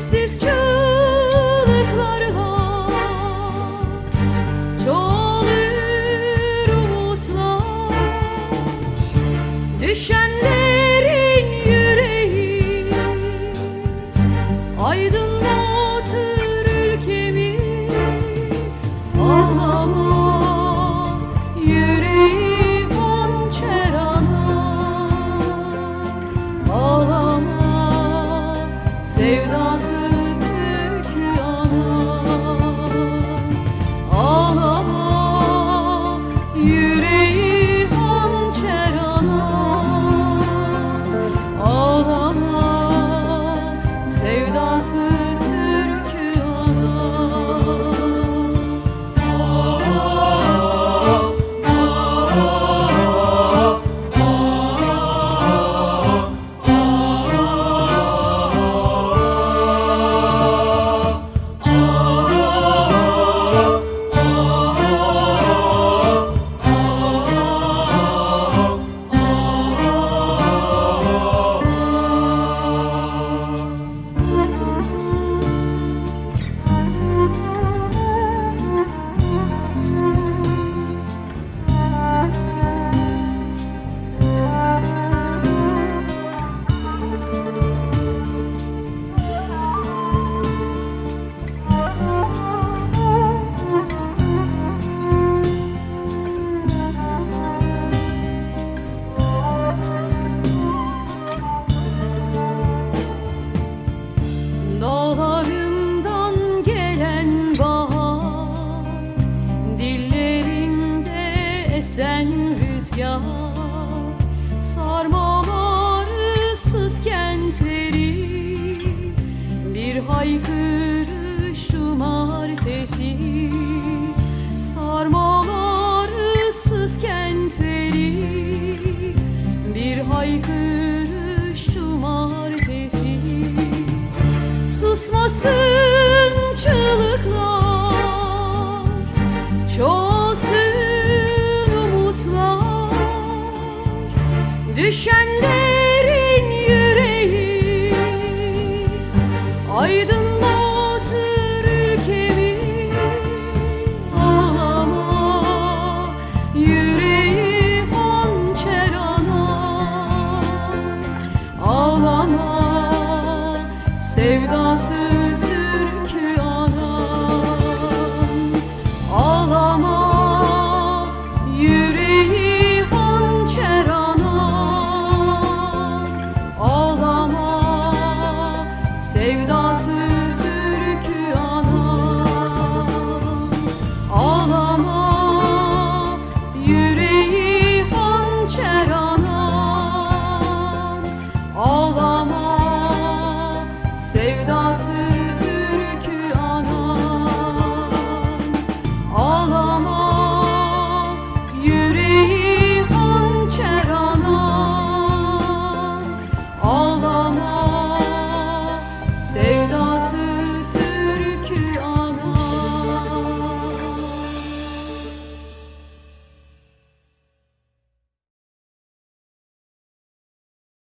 Sessiz çığlıklarla çoğalır umutlar, düşenlerin yüreği aydınlatır ülkemi. Ağlama yüreği hançer anar, ağlama sevdası türkü yanar. Ağlama yüreği hançer anar, ağlama sevdası türkü yanar. Dağlarından gelen bahar, dillerinde esen rüzgar, sarmalar ıssız kentleri, bir haykırış cumartesi. Sarmalar ıssız kentleri, bir haykırış cumartesi. Susmasın çığlıklar, çoğalsın umutlar, düşenler